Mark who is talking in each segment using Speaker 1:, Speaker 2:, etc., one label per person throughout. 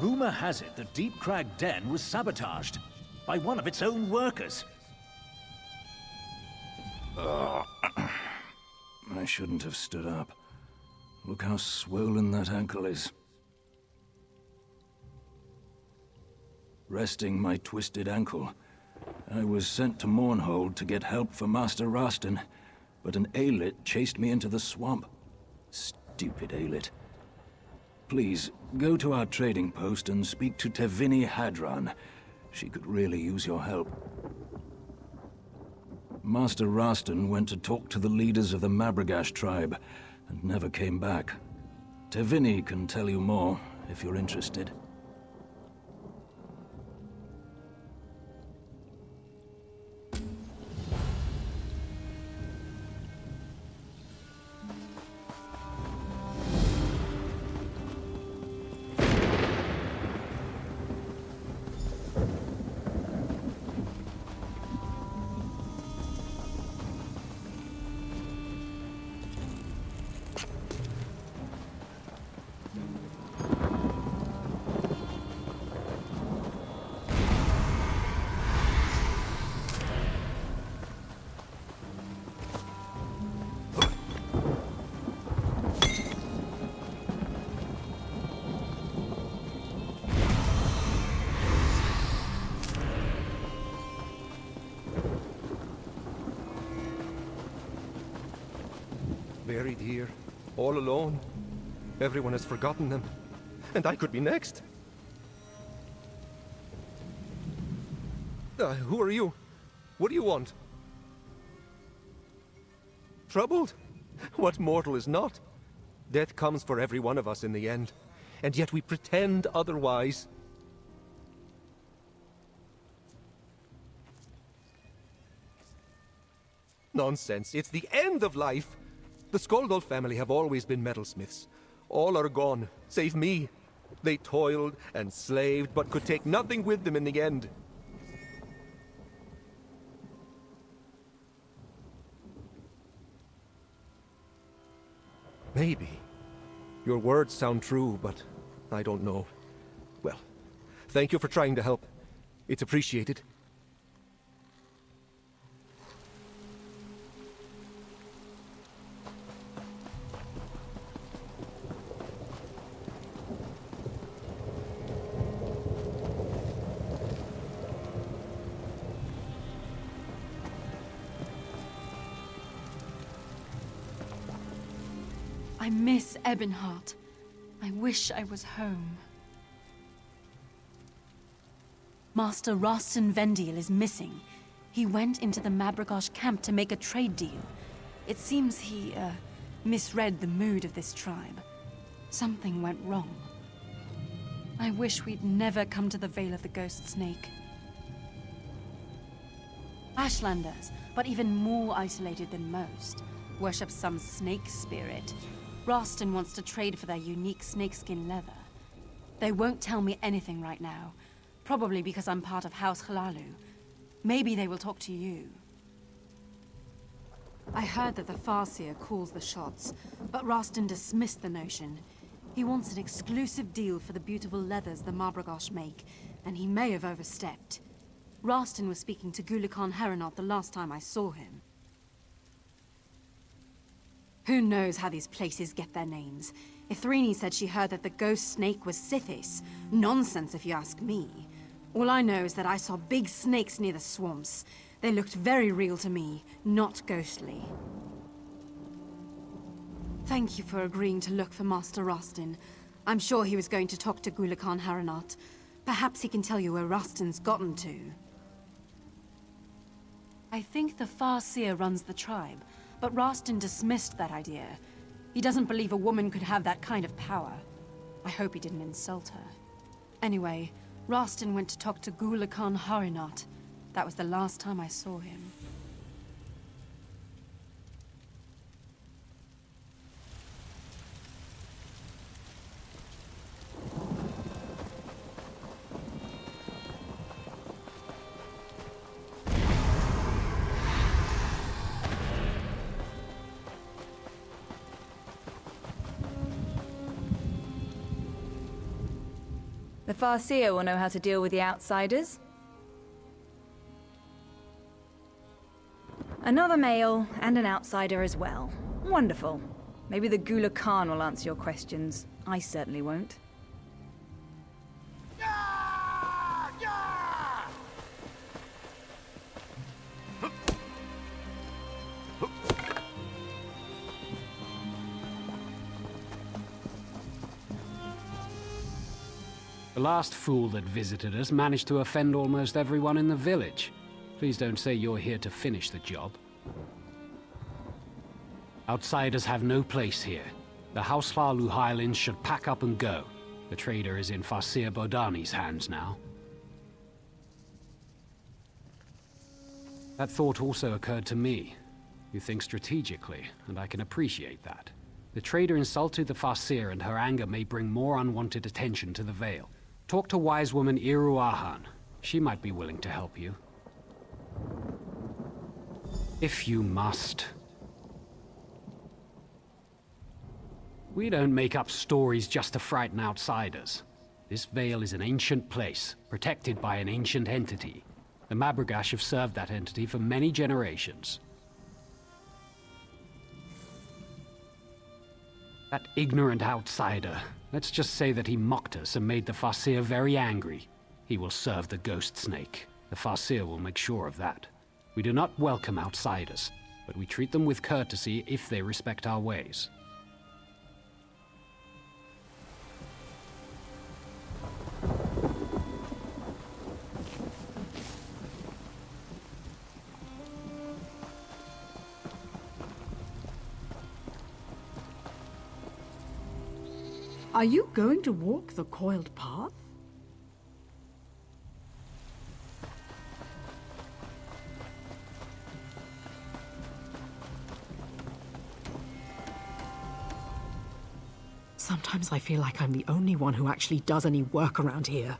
Speaker 1: Rumor has it the Deep Crag Den was sabotaged by one of its own workers.
Speaker 2: I shouldn't have stood up. Look how swollen that ankle is. Resting my twisted ankle, I was sent to Mournhold to get help for Master Rastin, but an Aelit chased me into the swamp. Stupid Aelit. Please, go to our trading post and speak to Tevini Hadran. She could really use your help. Master Rastin went to talk to the leaders of the Mabragash tribe, and never came back. Tevini can tell you more, if you're interested.
Speaker 3: Buried here, all alone. Everyone has forgotten them. And I could be next. Who are you? What do you want? Troubled? What mortal is not? Death comes for every one of us in the end. And yet we pretend otherwise. Nonsense. It's the end of life. The Skoldal family have always been metalsmiths. All are gone, save me. They toiled and slaved, but could take nothing with them in the end. Maybe. Your words sound true, but I don't know. Well, thank you for trying to help. It's appreciated.
Speaker 4: I miss Ebonheart. I wish I was home. Master Rastin Vendiel is missing. He went into the Mabragash camp to make a trade deal. It seems he, misread the mood of this tribe. Something went wrong. I wish we'd never come to the Vale of the Ghost Snake. Ashlanders, but even more isolated than most, worship some snake spirit. Rastin wants to trade for their unique snakeskin leather. They won't tell me anything right now, probably because I'm part of House Hlaalu. Maybe they will talk to you. I heard that the Farseer calls the shots, but Rastin dismissed the notion. He wants an exclusive deal for the beautiful leathers the Mabragash make, and he may have overstepped. Rastin was speaking to Gulakan Heronot the last time I saw him. Who knows how these places get their names? Ithrini said she heard that the ghost snake was Sithis. Nonsense if you ask me. All I know is that I saw big snakes near the swamps. They looked very real to me, not ghostly. Thank you for agreeing to look for Master Rastin. I'm sure he was going to talk to Gulakan Heronot. Perhaps he can tell you where Rastin's gotten to. I think the Farseer runs the tribe. But Rastin dismissed that idea. He doesn't believe a woman could have that kind of power. I hope he didn't insult her. Anyway, Rastin went to talk to Gulakan Heronot. That was the last time I saw him.
Speaker 5: The Farseer will know how to deal with the outsiders. Another male and an outsider as well. Wonderful. Maybe the Gula Khan will answer your questions. I certainly won't.
Speaker 6: The last fool that visited us managed to offend almost everyone in the village. Please don't say you're here to finish the job. Outsiders have no place here. The House Hlalu Highlands should pack up and go. The trader is in Farseer Bodani's hands now. That thought also occurred to me. You think strategically, and I can appreciate that. The trader insulted the Farseer, and her anger may bring more unwanted attention to the Vale. Talk to wise woman Iruahan. She might be willing to help you. If you must. We don't make up stories just to frighten outsiders. This Vale is an ancient place, protected by an ancient entity. The Mabragash have served that entity for many generations. That ignorant outsider. Let's just say that he mocked us and made the Farseer very angry. He will serve the Ghost Snake. The Farseer will make sure of that. We do not welcome outsiders, but we treat them with courtesy if they respect our ways.
Speaker 7: Are you going to walk the coiled path? Sometimes I feel like I'm the only one who actually does any work around here.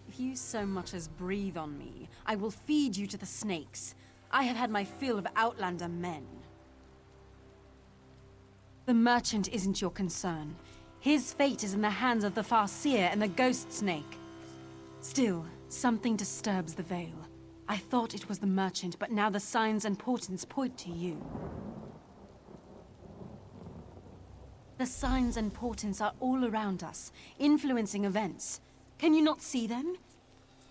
Speaker 4: If you so much as breathe on me, I will feed you to the snakes. I have had my fill of Outlander men. The merchant isn't your concern. His fate is in the hands of the Farseer and the Ghost Snake. Still, something disturbs the Vale. I thought it was the merchant, but now the signs and portents point to you. The signs and portents are all around us, influencing events. Can you not see them?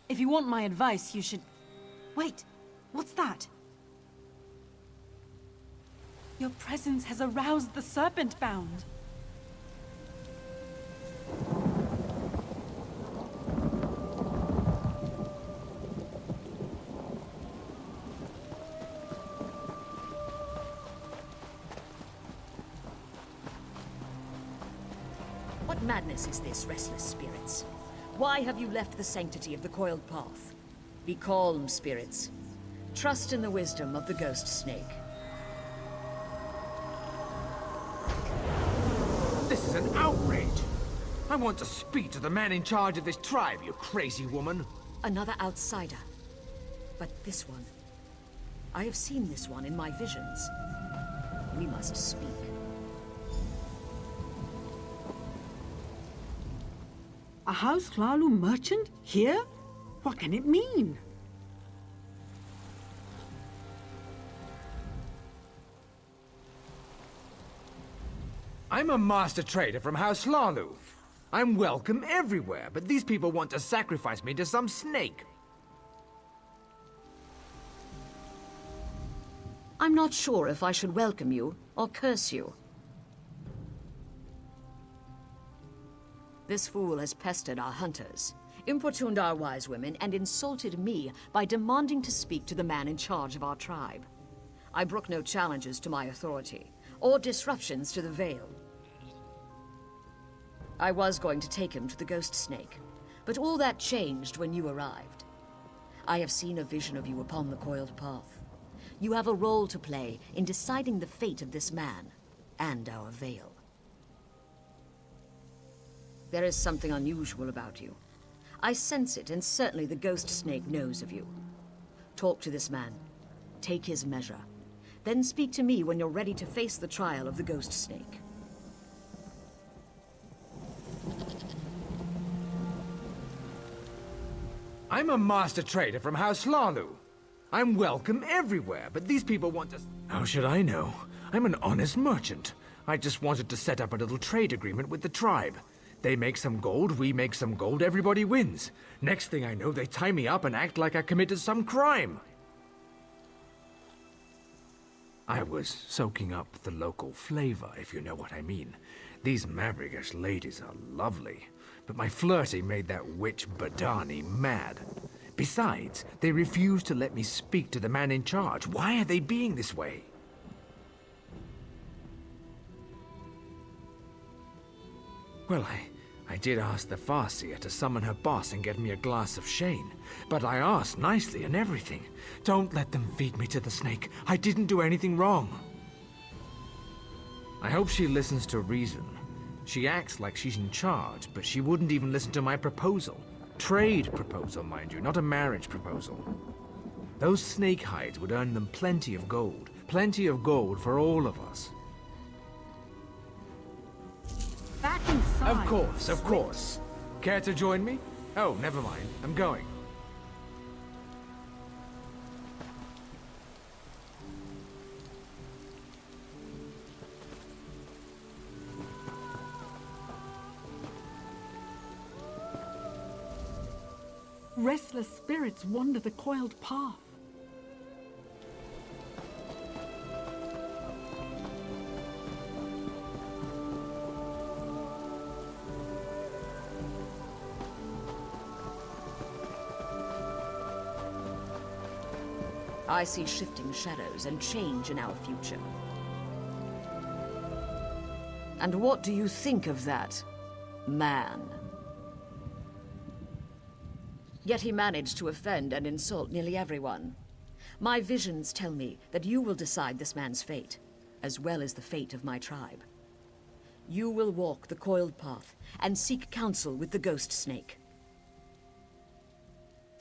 Speaker 4: If you want my advice, you should... Wait, what's that? Your presence has aroused the Serpent Bound.
Speaker 8: What madness is this, restless spirits? Why have you left the sanctity of the coiled path? Be calm, spirits. Trust in the wisdom of the Ghost Snake.
Speaker 9: This is an outrage! I want to speak to the man in charge of this tribe, you crazy woman!
Speaker 8: Another outsider. But this one... I have seen this one in my visions. We must speak.
Speaker 7: A House Hlalu merchant? Here? What can it mean?
Speaker 9: I'm a master trader from House Hlalu. I'm welcome everywhere, but these people want to sacrifice me to some snake.
Speaker 8: I'm not sure if I should welcome you or curse you. This fool has pestered our hunters, importuned our wise women, and insulted me by demanding to speak to the man in charge of our tribe. I brook no challenges to my authority, or disruptions to the Vale. I was going to take him to the Ghost Snake, but all that changed when you arrived. I have seen a vision of you upon the coiled path. You have a role to play in deciding the fate of this man, and our Vale. There is something unusual about you. I sense it, and certainly the Ghost Snake knows of you. Talk to this man. Take his measure. Then speak to me when you're ready to face the trial of the ghost snake.
Speaker 9: I'm a master trader from House Lalu. I'm welcome everywhere, but these people want to... How should I know? I'm an honest merchant. I just wanted to set up a little trade agreement with the tribe. They make some gold, we make some gold, everybody wins. Next thing I know, they tie me up and act like I committed some crime. I was soaking up the local flavor, if you know what I mean. These Mabragash ladies are lovely, but my flirting made that witch Badani mad. Besides, they refused to let me speak to the man in charge. Why are they being this way? Well, I did ask the Farseer to summon her boss and get me a glass of Shane. But I asked nicely and everything. Don't let them feed me to the snake. I didn't do anything wrong. I hope she listens to reason. She acts like she's in charge, but she wouldn't even listen to my proposal. Trade proposal, mind you, not a marriage proposal. Those snake hides would earn them plenty of gold. Plenty of gold for all of us.
Speaker 7: Back inside.
Speaker 9: Of course, of course. Care to join me? Oh, never mind. I'm going.
Speaker 7: Restless spirits wander the coiled path.
Speaker 8: I see shifting shadows and change in our future. And what do you think of that, man? Yet he managed to offend and insult nearly everyone. My visions tell me that you will decide this man's fate, as well as the fate of my tribe. You will walk the coiled path and seek counsel with the ghost snake.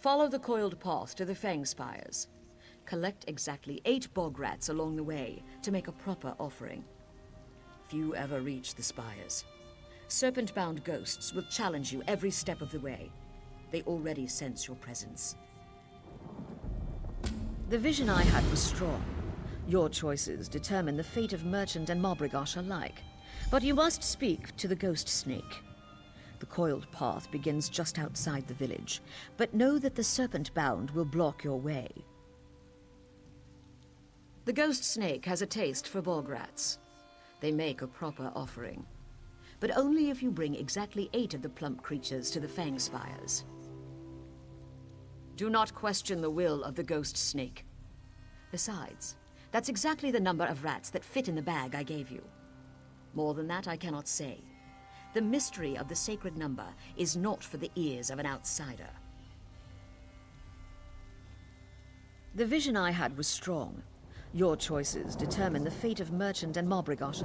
Speaker 8: Follow the coiled path to the Fang Spires. Collect exactly 8 bog rats along the way to make a proper offering. Few ever reach the spires. Serpent-bound ghosts will challenge you every step of the way. They already sense your presence. The vision I had was strong. Your choices determine the fate of merchant and Mabragash alike. But you must speak to the ghost snake. The coiled path begins just outside the village, but know that the serpent-bound will block your way. The ghost snake has a taste for bog rats. They make a proper offering, but only if you bring exactly 8 of the plump creatures to the Fang Spires. Do not question the will of the ghost snake. Besides, that's exactly the number of rats that fit in the bag I gave you. More than that I cannot say. The mystery of the sacred number is not for the ears of an outsider. The vision I had was strong. Your choices determine the fate of merchant and Mabragash.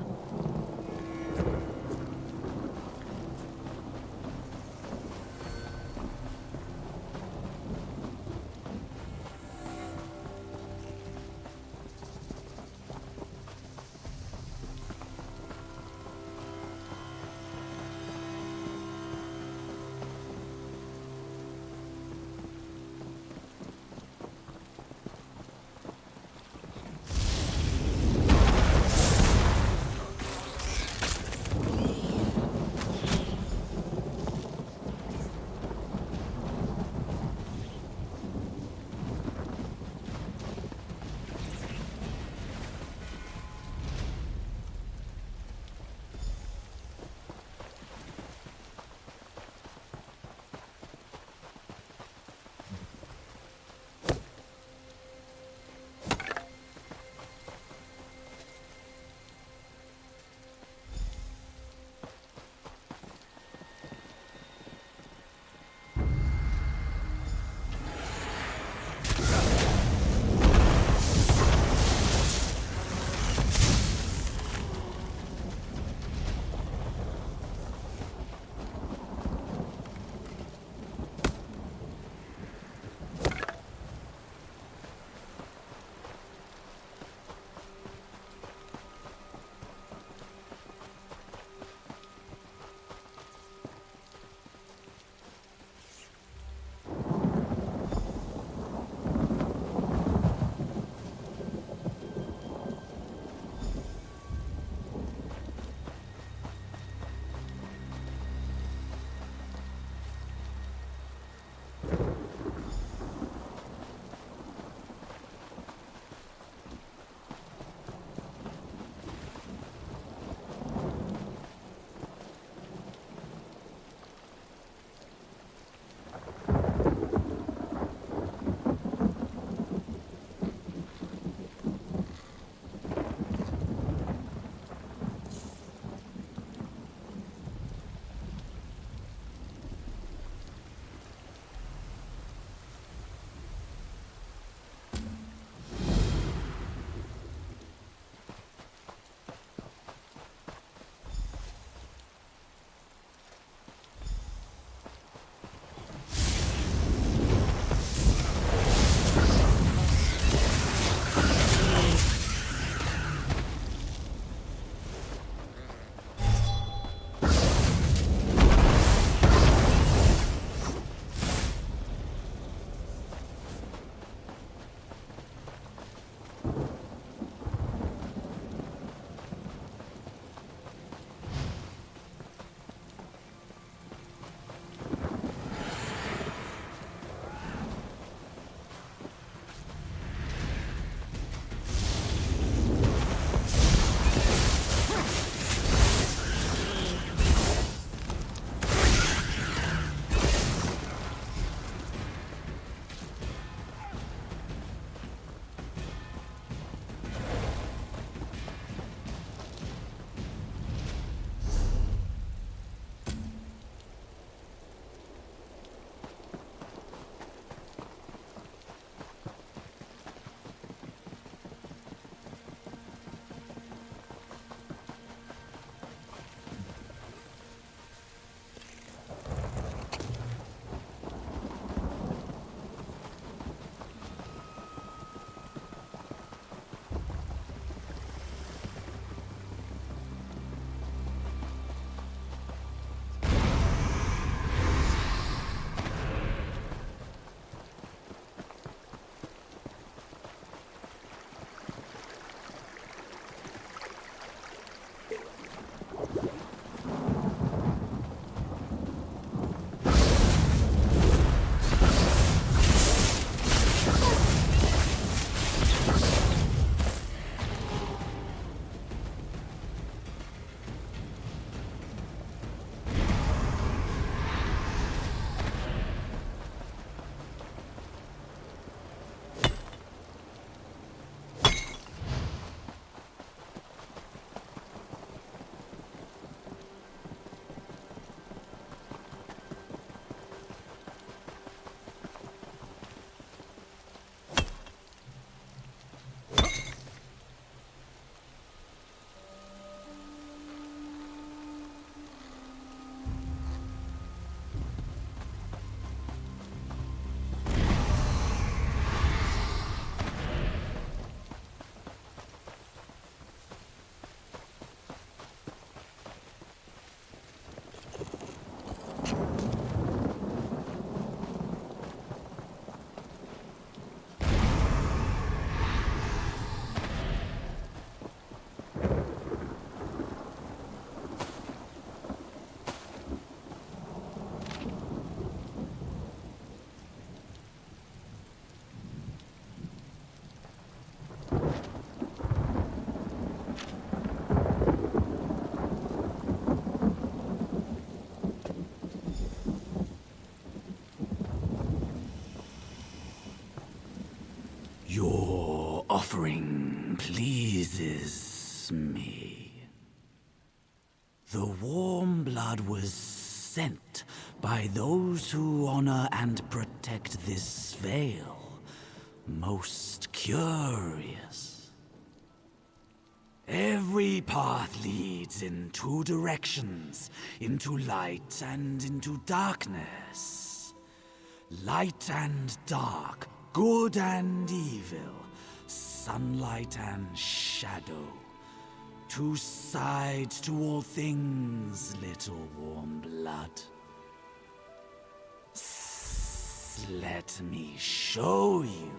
Speaker 10: offering pleases me. The warm blood was sent by those who honor and protect this veil. Most curious. Every path leads in two directions, into light and into darkness. Light and dark, good and evil, sunlight and shadow. Two sides to all things, little warm blood. Let me show you.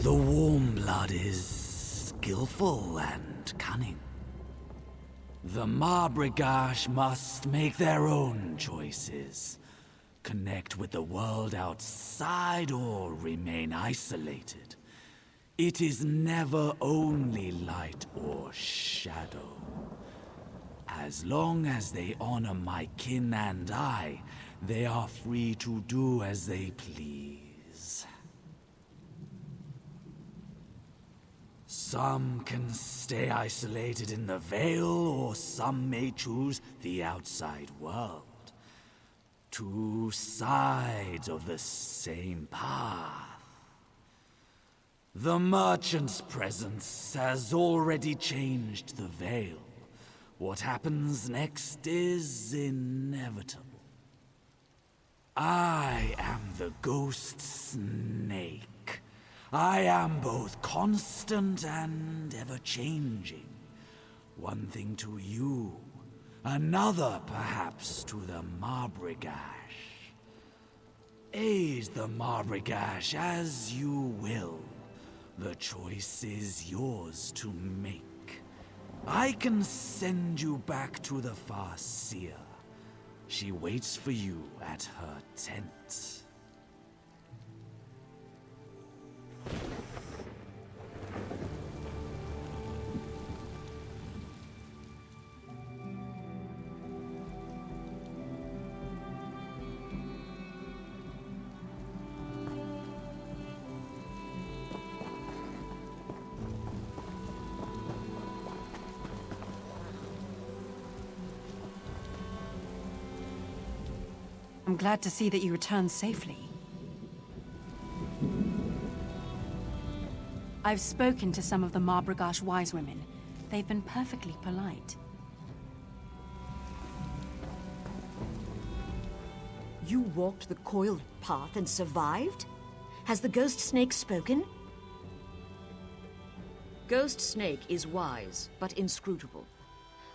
Speaker 10: The warm blood is skillful and cunning. The Marbrigash must make their own choices. Connect with the world outside or remain isolated. It is never only light or shadow. As long as they honor my kin and I, they are free to do as they please. Some can stay isolated in the Veil, or some may choose the outside world. Two sides of the same path. The merchant's presence has already changed the Veil. What happens next is inevitable. I am the Ghost Snake. I am both constant and ever-changing. One thing to you, another perhaps to the Marbrigash. Aid the Marbrigash as you will. The choice is yours to make. I can send you back to the Farseer. She waits for you at her tent.
Speaker 4: I'm glad to see that you returned safely. I've spoken to some of the Marbrigash wise women. They've been perfectly polite.
Speaker 8: You walked the coiled path and survived? Has the Ghost Snake spoken? Ghost Snake is wise, but inscrutable.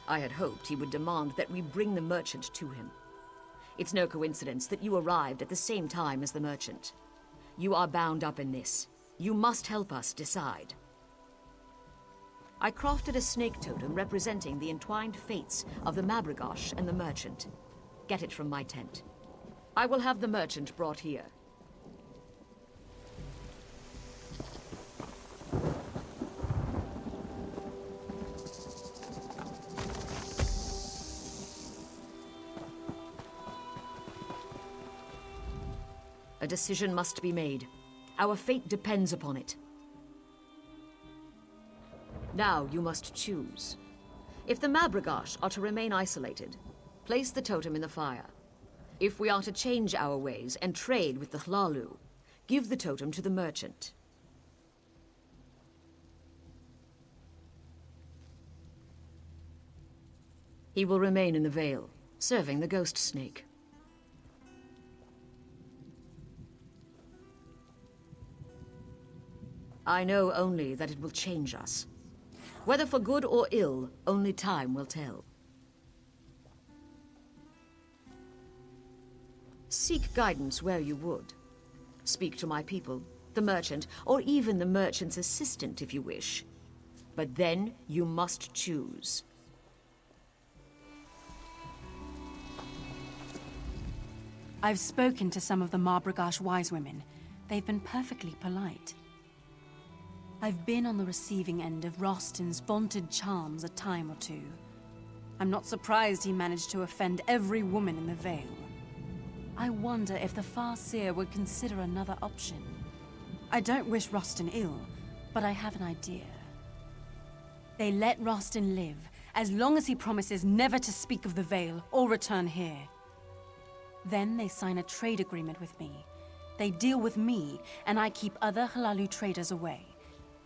Speaker 8: I had hoped he would demand that we bring the merchant to him. It's no coincidence that you arrived at the same time as the merchant. You are bound up in this. You must help us decide. I crafted a snake totem representing the entwined fates of the Marbrigash and the merchant. Get it from my tent. I will have the merchant brought here. A decision must be made. Our fate depends upon it. Now you must choose. If the Mabragash are to remain isolated, place the totem in the fire. If we are to change our ways and trade with the Hlalu, give the totem to the merchant. He will remain in the Vale, serving the ghost snake. I know only that it will change us. Whether for good or ill, only time will tell. Seek guidance where you would. Speak to my people, the merchant, or even the merchant's assistant if you wish. But then you must choose.
Speaker 4: I've spoken to some of the Mabragash wise women. They've been perfectly polite. I've been on the receiving end of Rostin's vaunted charms a time or two. I'm not surprised he managed to offend every woman in the Vale. I wonder if the Farseer would consider another option. I don't wish Rostin ill, but I have an idea. They let Rostin live, as long as he promises never to speak of the Vale or return here. Then they sign a trade agreement with me. They deal with me, and I keep other Hlalu traders away.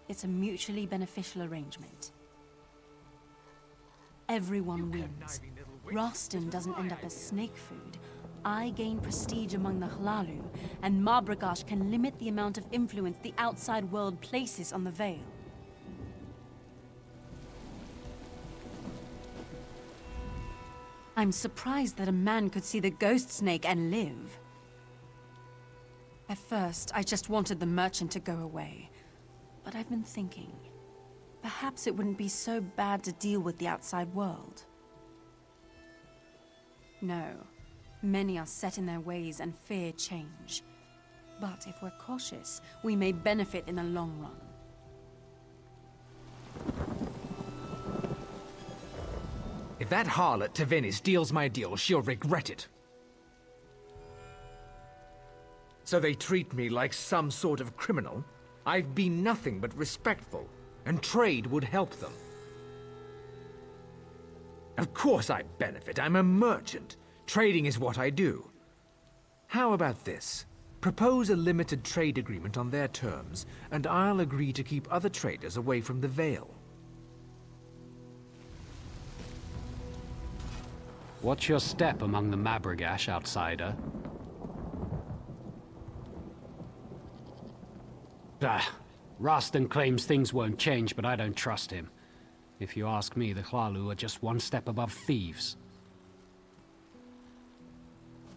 Speaker 4: It's a mutually beneficial arrangement. Everyone wins. Rostin doesn't end up as snake food. I gain prestige among the Hlalu, and Mabragash can limit the amount of influence the outside world places on the Vale. I'm surprised that a man could see the ghost snake and live. At first, I just wanted the merchant to go away. But I've been thinking, perhaps it wouldn't be so bad to deal with the outside world. No, many are set in their ways and fear change. But if we're cautious, we may benefit in the long run.
Speaker 9: If that harlot Teveni steals my deal, she'll regret it. So they treat me like some sort of criminal? I've been nothing but respectful, and trade would help them. Of course I benefit. I'm a merchant. Trading is what I do. How about this? Propose a limited trade agreement on their terms, and I'll agree to keep other traders away from the Vale.
Speaker 6: What's your step among the Mabragash, outsider? Rostin claims things won't change, but I don't trust him. If you ask me, the Hlalu are just one step above thieves.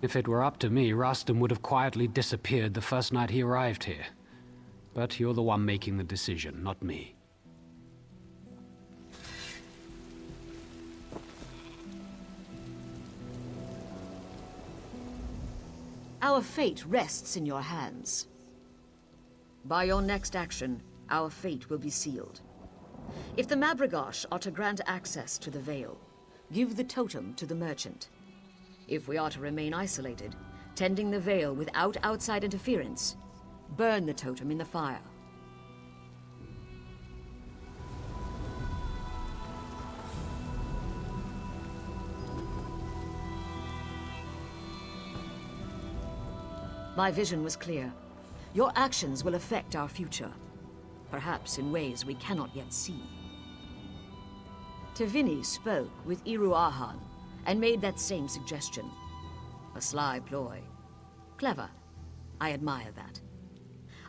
Speaker 6: If it were up to me, Rostin would have quietly disappeared the first night he arrived here. But you're the one making the decision, not me.
Speaker 8: Our fate rests in your hands. By your next action, our fate will be sealed. If the Mabragash are to grant access to the Vale, give the totem to the merchant. If we are to remain isolated, tending the Vale without outside interference, burn the totem in the fire. My vision was clear. Your actions will affect our future, perhaps in ways we cannot yet see. Teveni spoke with Iru-Ahan and made that same suggestion. A sly ploy. Clever. I admire that.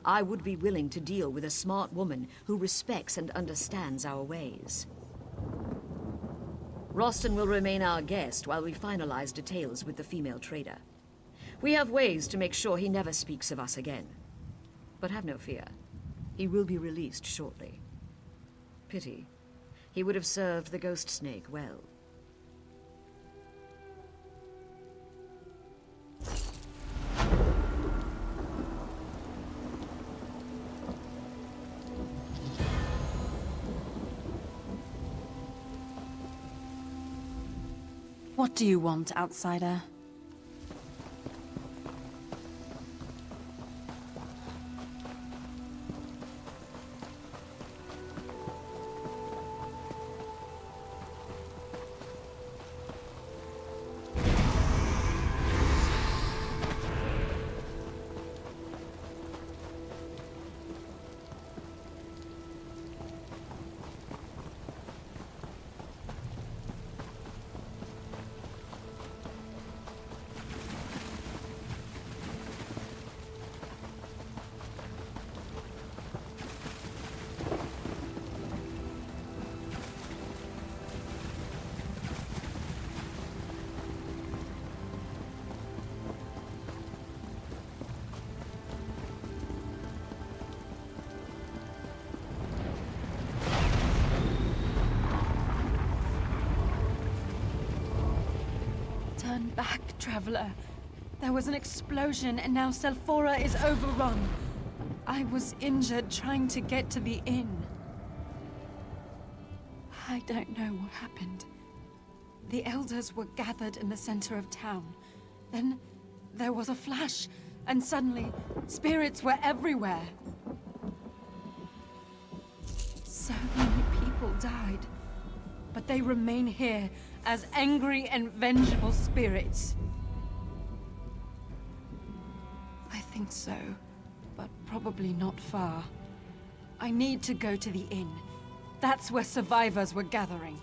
Speaker 8: I would be willing to deal with a smart woman who respects and understands our ways. Rostin will remain our guest while we finalize details with the female trader. We have ways to make sure he never speaks of us again. But have no fear. He will be released shortly. Pity. He would have served the ghost snake well.
Speaker 4: What do you want, outsider? I'm back, Traveler. There was an explosion and now Selphora is overrun. I was injured trying to get to the inn. I don't know what happened. The elders were gathered in the center of town. Then there was a flash, and suddenly spirits were everywhere. So many people died, but they remain here as angry and vengeful spirits. I think so, but probably not far. I need to go to the inn. That's where survivors were gathering.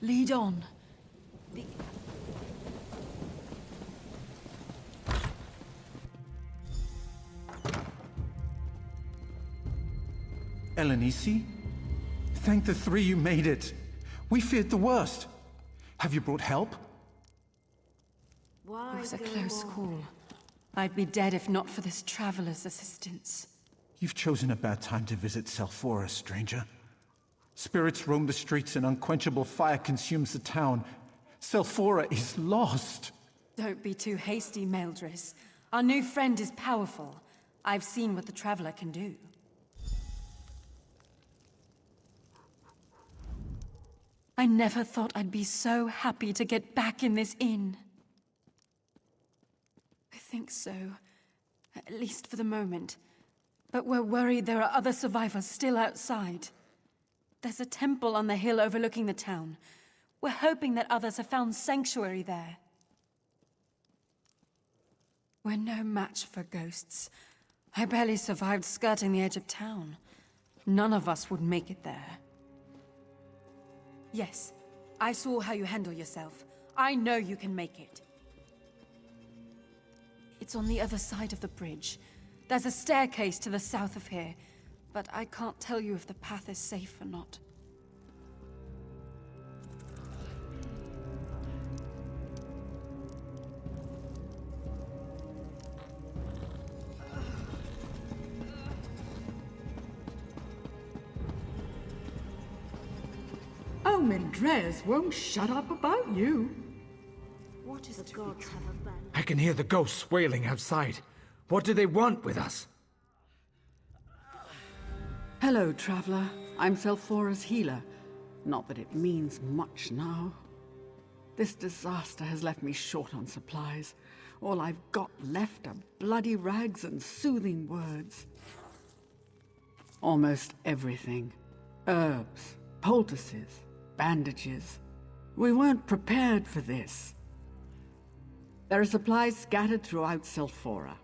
Speaker 4: Lead on.
Speaker 11: Elenisi? Thank the three you made it. We feared the worst. Have you brought help?
Speaker 4: It was a close call. I'd be dead if not for this traveler's assistance.
Speaker 11: You've chosen a bad time to visit Selphora, stranger. Spirits roam the streets and unquenchable fire consumes the town. Selphora is lost.
Speaker 4: Don't be too hasty, Meldris. Our new friend is powerful. I've seen what the traveler can do. I never thought I'd be so happy to get back in this inn. I think so. At least for the moment. But we're worried there are other survivors still outside. There's a temple on the hill overlooking the town. We're hoping that others have found sanctuary there. We're no match for ghosts. I barely survived skirting the edge of town. None of us would make it there. Yes, I saw how you handle yourself. I know you can make it. It's on the other side of the bridge. There's a staircase to the south of here, but I can't tell you if the path is safe or not.
Speaker 7: Oh, Mendrez won't shut up about you.
Speaker 10: What is the gods have abandoned?
Speaker 9: I can hear the ghosts wailing outside. What do they want with us?
Speaker 7: Hello, traveler. I'm Selphora's healer. Not that it means much now. This disaster has left me short on supplies. All I've got left are bloody rags and soothing words. Almost everything. Herbs, poultices, bandages. We weren't prepared for this. There are supplies scattered throughout Selphora.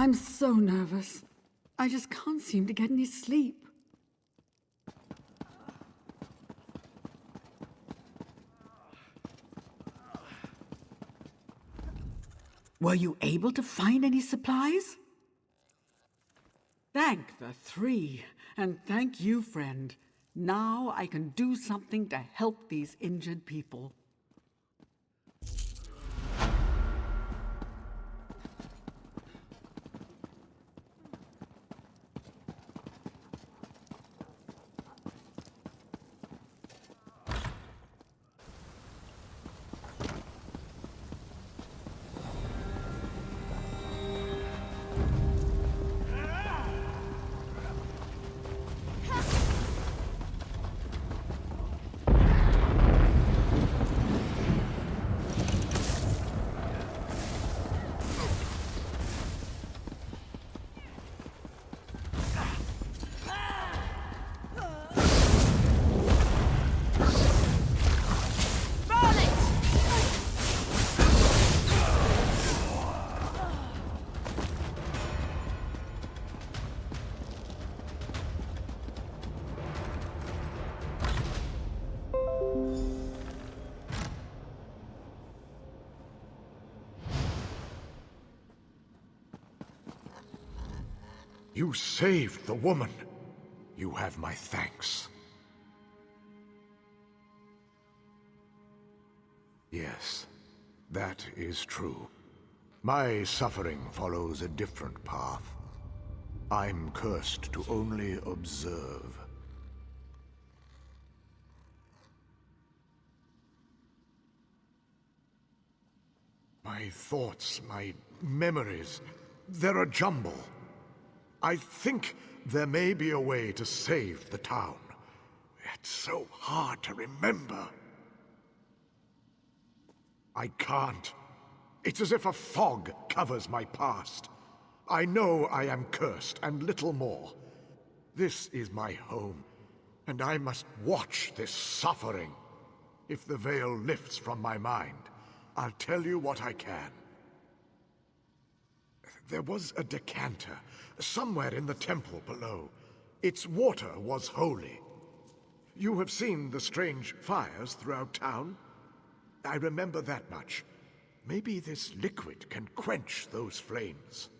Speaker 7: I'm so nervous. I just can't seem to get any sleep. Were you able to find any supplies? Thank the three, and thank you, friend. Now I can do something to help these injured people.
Speaker 12: You saved the woman. You have my thanks. Yes, that is true. My suffering follows a different path. I'm cursed to only observe. My thoughts, my memories, they're a jumble. I think there may be a way to save the town. It's so hard to remember. I can't. It's as if a fog covers my past. I know I am cursed and little more. This is my home, and I must watch this suffering. If the veil lifts from my mind, I'll tell you what I can. There was a decanter somewhere in the temple below. Its water was holy. You have seen the strange fires throughout town? I remember that much. Maybe this liquid can quench those flames.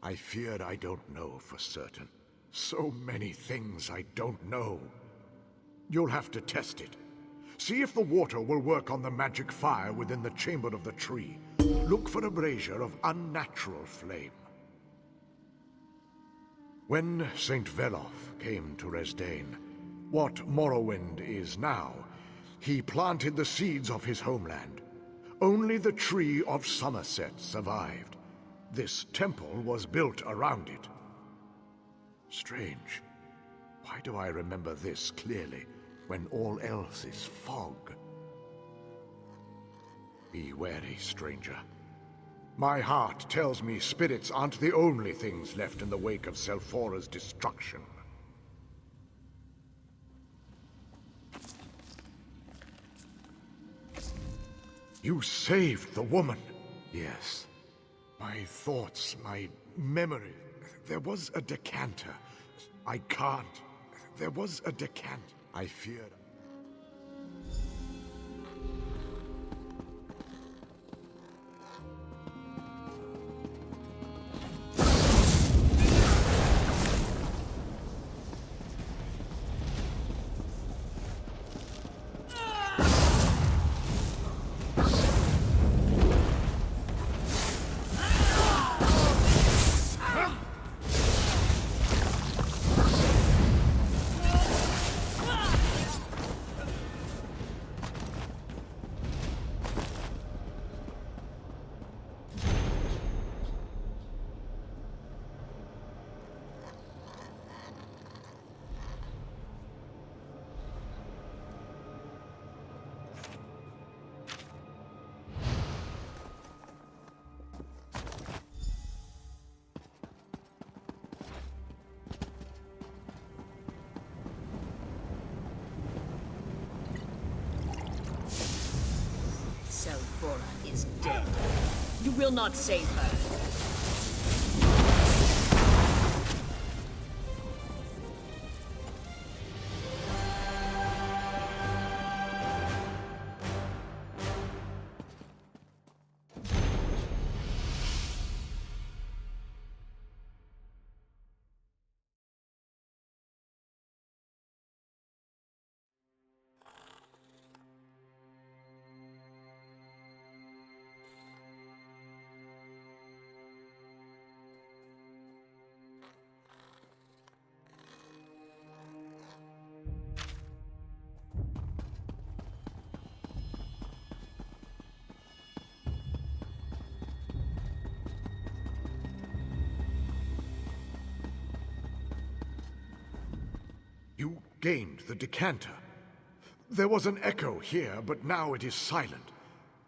Speaker 12: I fear I don't know for certain. So many things I don't know. You'll have to test it. See if the water will work on the magic fire within the chamber of the tree. Look for a brazier of unnatural flame. When Saint Veloth came to Resdain, what Morrowind is now, he planted the seeds of his homeland. Only the Tree of Somerset survived. This temple was built around it. Strange. Why do I remember this clearly, when all else is fog? Be wary, stranger. My heart tells me spirits aren't the only things left in the wake of Selfora's destruction. You saved the woman. Yes. My thoughts, my memory. There was a decanter. I can't. There was a decanter. I feared.
Speaker 8: will not save her.
Speaker 12: You gained the decanter. There was an echo here, but now it is silent.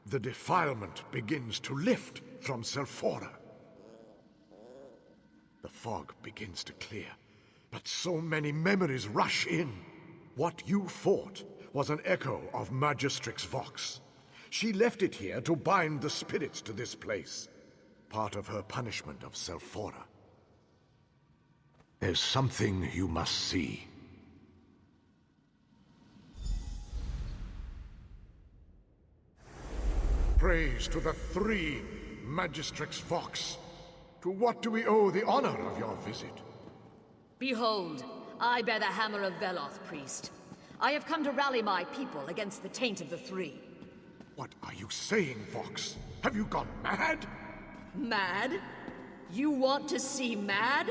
Speaker 12: The defilement begins to lift from Selphora. The fog begins to clear, but so many memories rush in. What you fought was an echo of Magistrix Vox. She left it here to bind the spirits to this place, part of her punishment of Selphora. There's something you must see. Praise to the three Magistrix Vox. To what do we owe the honor of your visit?
Speaker 8: Behold, I bear the hammer of Veloth, priest. I have come to rally my people against the taint of the three.
Speaker 12: What are you saying, Vox? Have you gone mad?
Speaker 8: Mad? You want to see mad?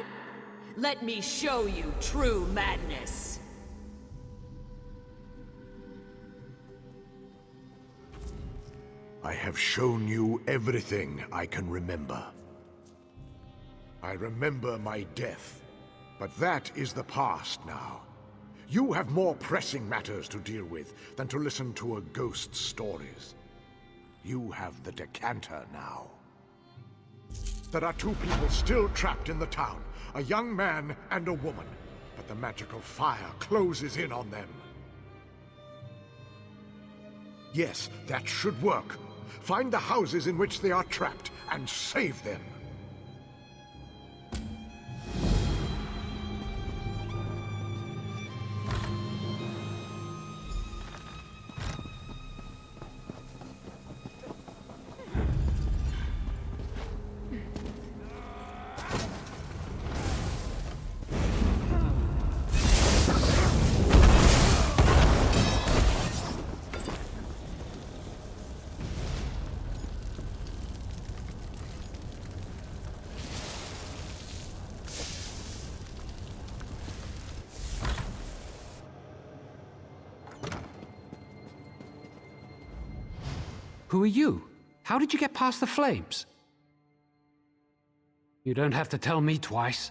Speaker 8: Let me show you true madness.
Speaker 12: I have shown you everything I can remember. I remember my death, but that is the past now. You have more pressing matters to deal with than to listen to a ghost's stories. You have the decanter now. There are two people still trapped in the town, a young man and a woman, but the magical fire closes in on them. Yes, that should work. Find the houses in which they are trapped and save them.
Speaker 6: Who are you? How did you get past the flames? You don't have to tell me twice.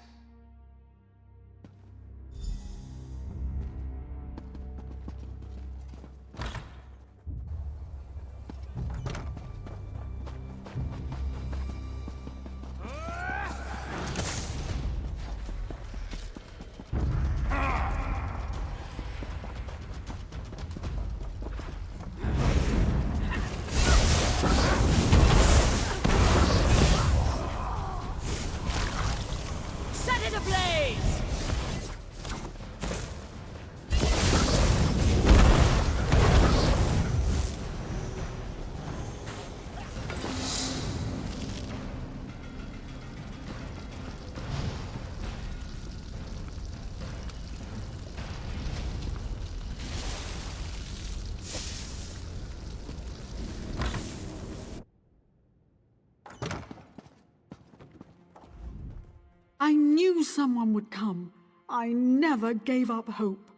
Speaker 7: I knew someone would come. I never gave up hope.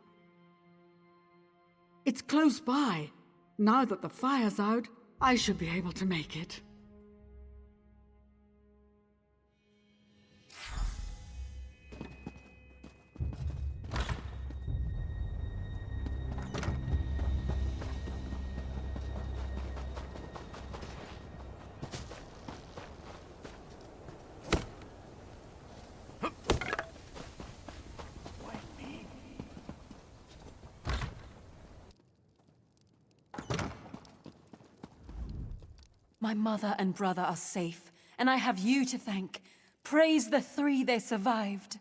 Speaker 7: It's close by. Now that the fire's out, I should be able to make it.
Speaker 4: My mother and brother are safe, and I have you to thank. Praise the three they survived.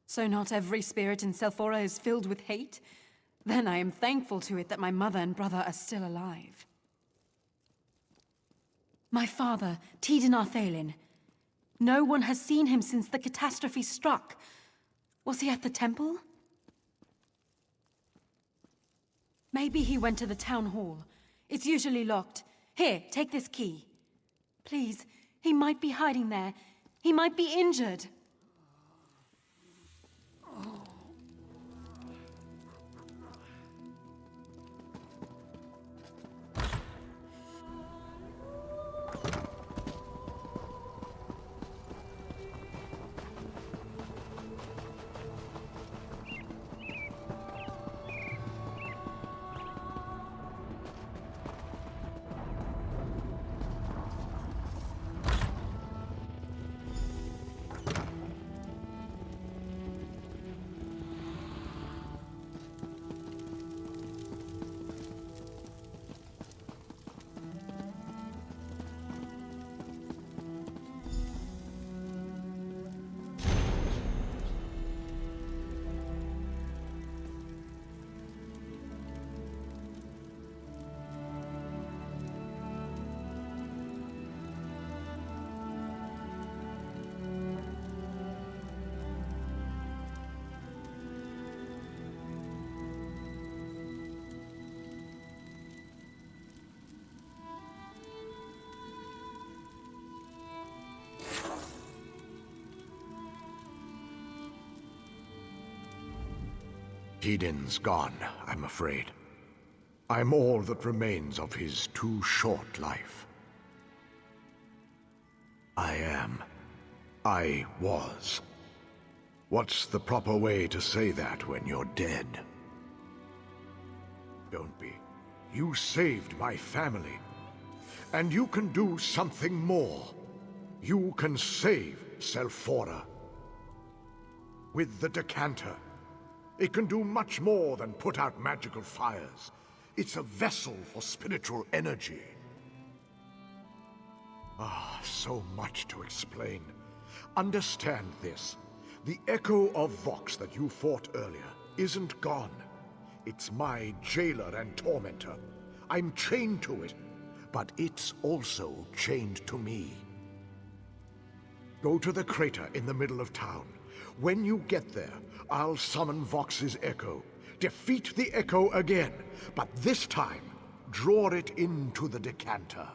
Speaker 4: So not every spirit in Selphora is filled with hate? Then I am thankful to it that my mother and brother are still alive. My father, Tiden Arthalin. No one has seen him since the catastrophe struck. Was he at the temple? Maybe he went to the town hall. It's usually locked. Here, take this key. Please, he might be hiding there. He might be injured.
Speaker 12: Tiden's gone, I'm afraid. I'm all that remains of his too short life. I was. What's the proper way to say that when you're dead? Don't be. You saved my family. And you can do something more. You can save Selphora. With the decanter, it can do much more than put out magical fires. It's a vessel for spiritual energy. So much to explain. Understand this. The echo of Vox that you fought earlier isn't gone. It's my jailer and tormentor. I'm chained to it, but it's also chained to me. Go to the crater in the middle of town. When you get there, I'll summon Vox's echo. Defeat the echo again, but this time, draw it into the decanter.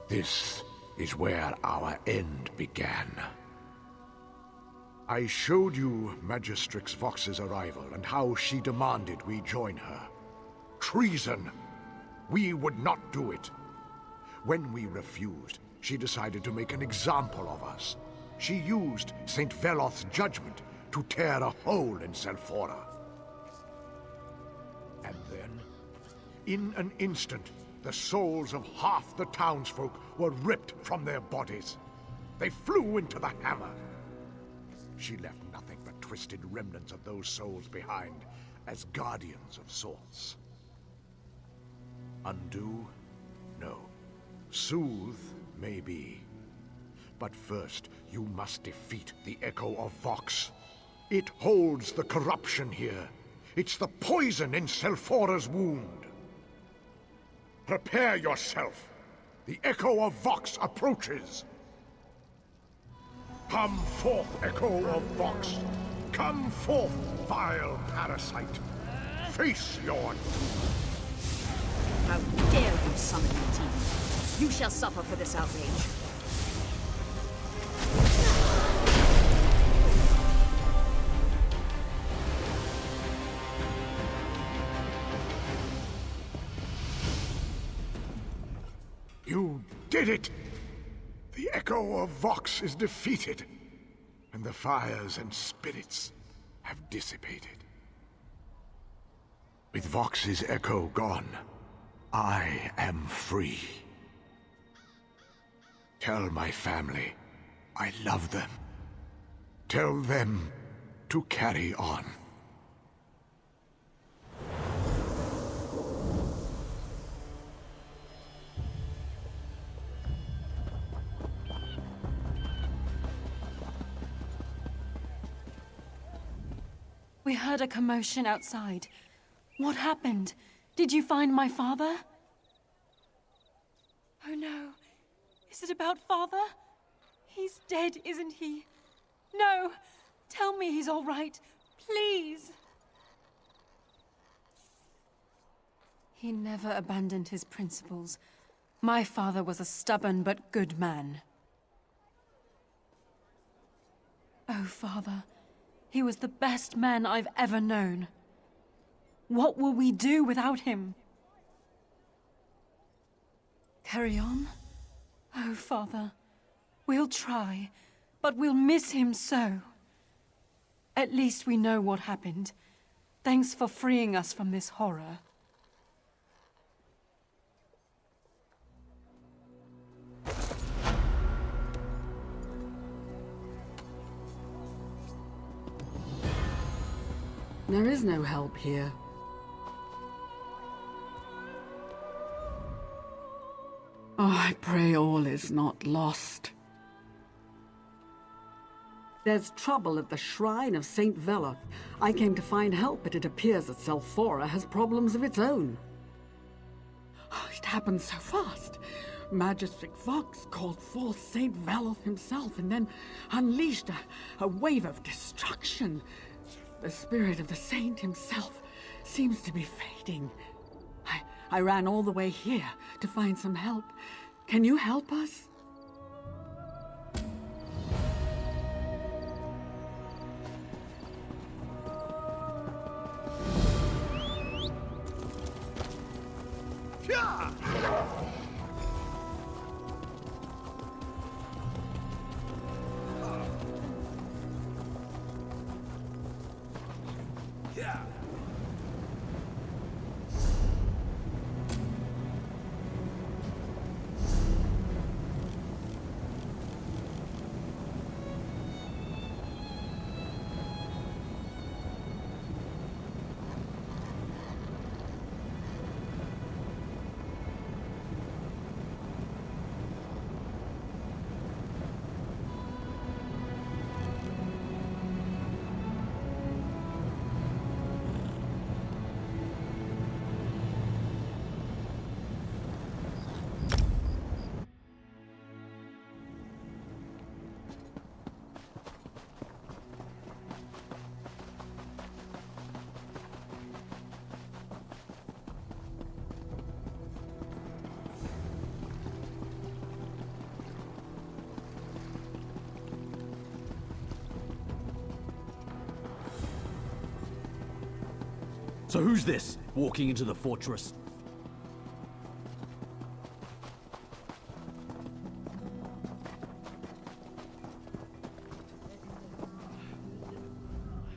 Speaker 12: This is where our end began. I showed you Magistrix Vox's arrival and how she demanded we join her. Treason! We would not do it. When we refused, she decided to make an example of us. She used St. Veloth's judgment to tear a hole in Selphora. And then, in an instant, the souls of half the townsfolk were ripped from their bodies. They flew into the hammer. She left nothing but twisted remnants of those souls behind as guardians of sorts. Undo? No. Soothe? Maybe. But first, you must defeat the Echo of Vox. It holds the corruption here. It's the poison in Selphora's wound. Prepare yourself. The Echo of Vox approaches. Come forth, Echo of Vox. Come forth, vile parasite. Face your...
Speaker 8: How dare you summon me, team? You shall suffer for this outrage.
Speaker 12: did it! The echo of Vox is defeated, and the fires and spirits have dissipated. With Vox's echo gone, I am free. Tell my family I love them. Tell them to carry on.
Speaker 4: We heard a commotion outside. What happened? Did you find my father? Oh no. Is it about father? He's dead, isn't he? No! Tell me he's all right. Please! He never abandoned his principles. My father was a stubborn but good man. Oh, father. He was the best man I've ever known. What will we do without him? Carry on? Oh, father. We'll try, but we'll miss him so. At least we know what happened. Thanks for freeing us from this horror.
Speaker 7: There is no help here. Oh, I pray all is not lost. There's trouble at the shrine of Saint Veloth. I came to find help, but it appears that Selphora has problems of its own. Oh, it happened so fast. Magistrate Vox called forth Saint Veloth himself and then unleashed a wave of destruction. The spirit of the saint himself seems to be fading. I ran all the way here to find some help. Can you help us?
Speaker 1: So who's this, walking into the fortress?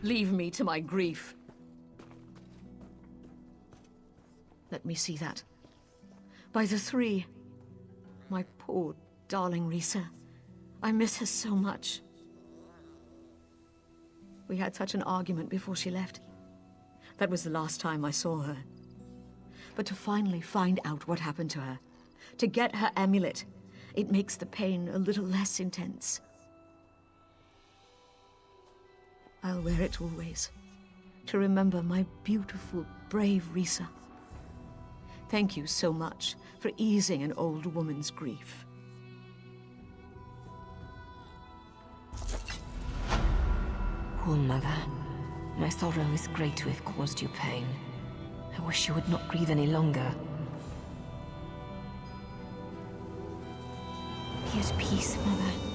Speaker 8: Leave me to my grief. Let me see that. By the three. My poor, darling Risa. I miss her so much. We had such an argument before she left. That was the last time I saw her. But to finally find out what happened to her, to get her amulet, it makes the pain a little less intense. I'll wear it always, to remember my beautiful, brave Risa. Thank you so much for easing an old woman's grief.
Speaker 13: Poor mother. My sorrow is great to have caused you pain. I wish you would not breathe any longer. Be at peace, Mother.